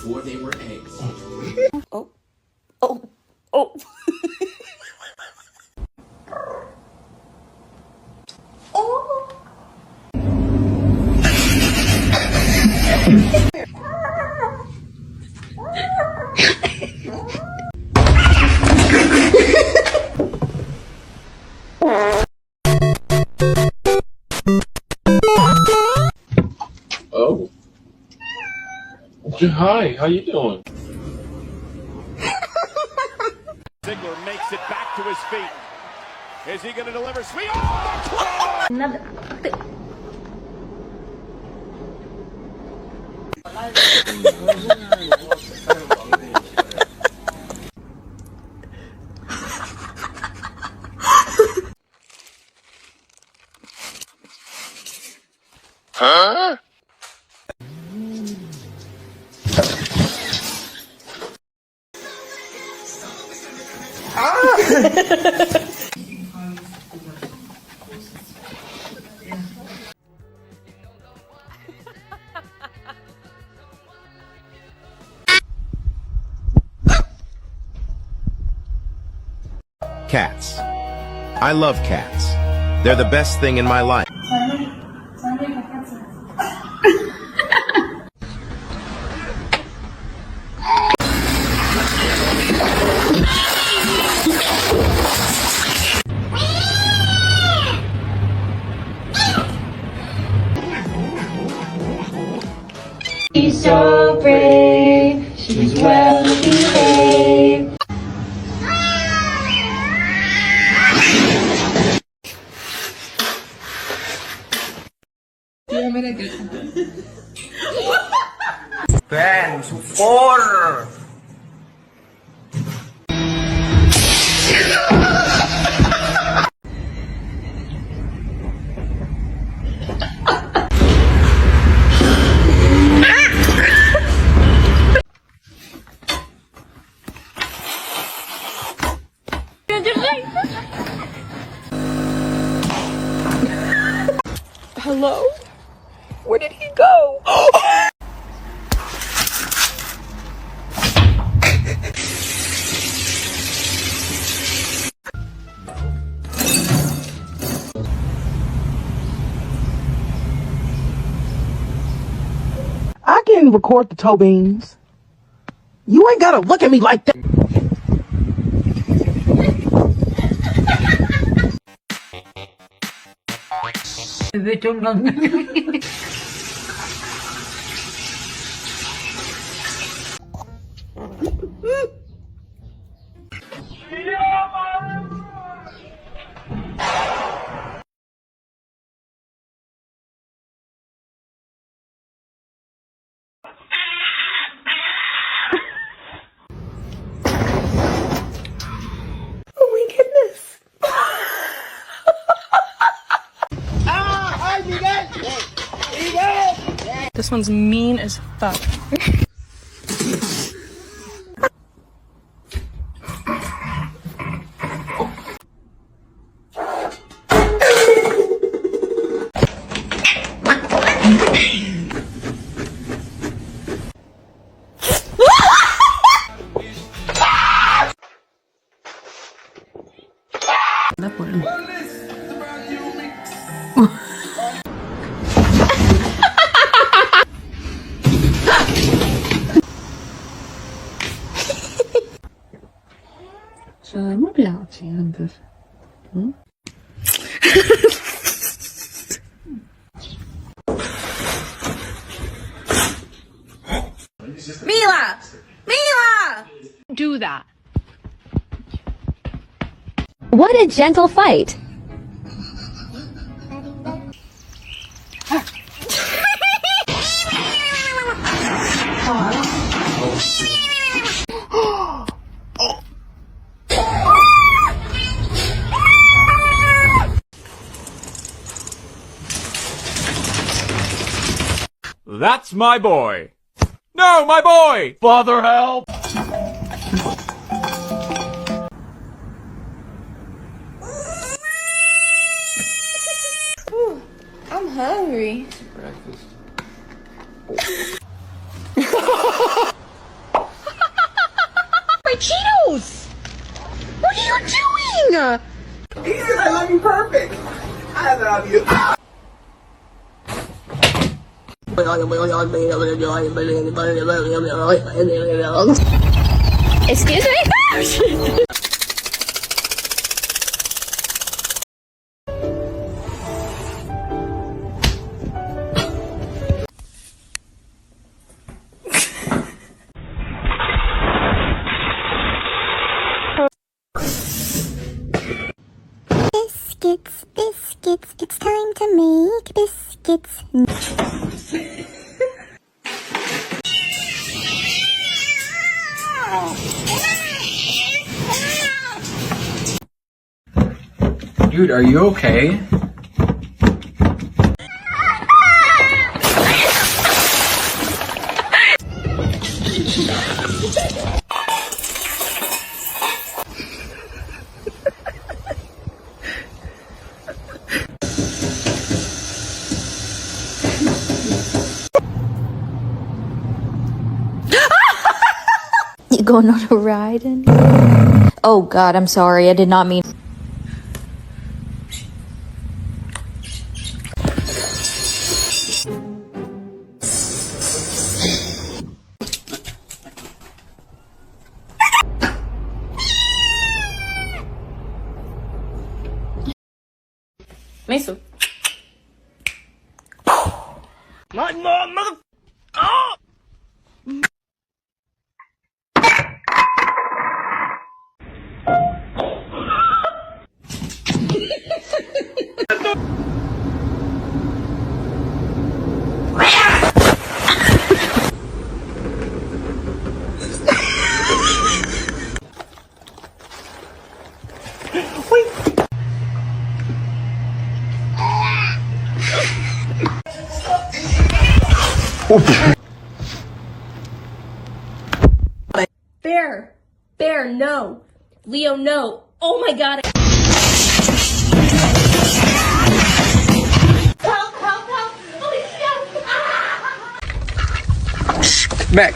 before they were eggs. Oh, oh, oh. Oh. Oh. Hi, how you doing? Ziegler makes it back to his feet. Is he going to deliver sweet? Oh, Huh? Cats. I love cats. They're the best thing in my life. She's so brave, she's well behaved. Ben, support! Hello? Where did he go? I can record the toe beans. You ain't gotta look at me like that. Oh my goodness. This one's mean as fuck. Mila! Mila! Do that. What a gentle fight. that's my boy. No, my boy! Father, help! Ooh, I'm hungry. Excuse me? Biscuits, biscuits, it's time to make biscuits. Dude, are you okay? You going on a ride? Oh God, I'm sorry. I did not mean. Mason. Bear! Bear, no! Leo, no! Oh my god! Help! Help! Help! Please help! Mac.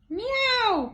Meow!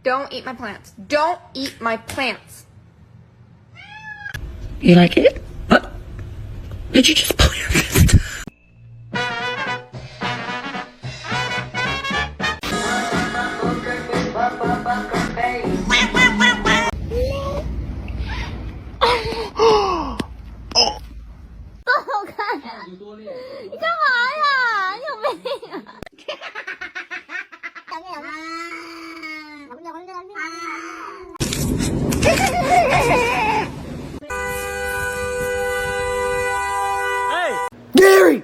Don't eat my plants. Don't eat my plants. You like it? What? Did you just plant this? Gary!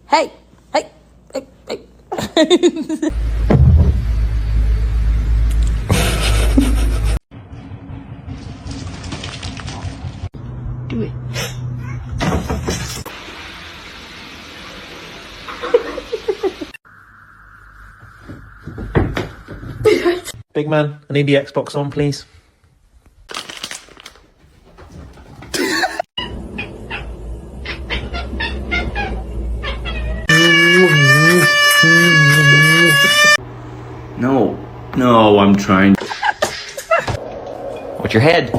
Hey! Hey! Hey! Hey! Big man, I need the Xbox on, please. No, I'm trying. Watch your head.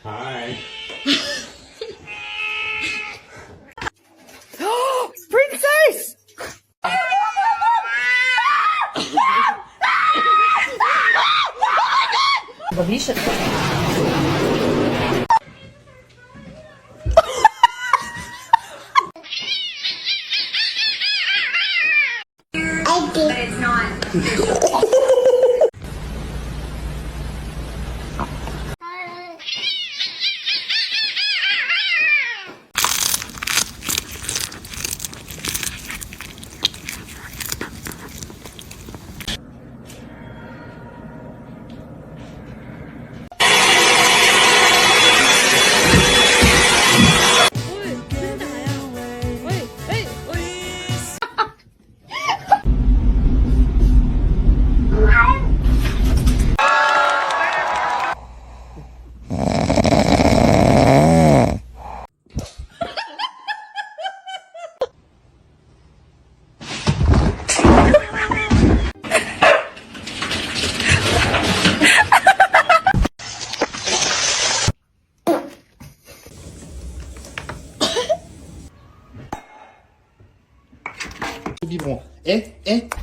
Hi. Princess! But it's not.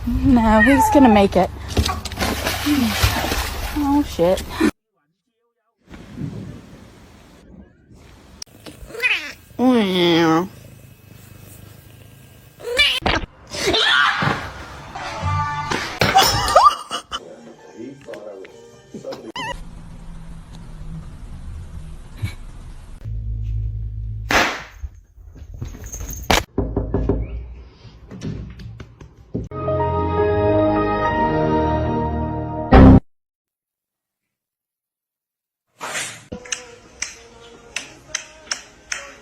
No, he's gonna make it. Oh shit.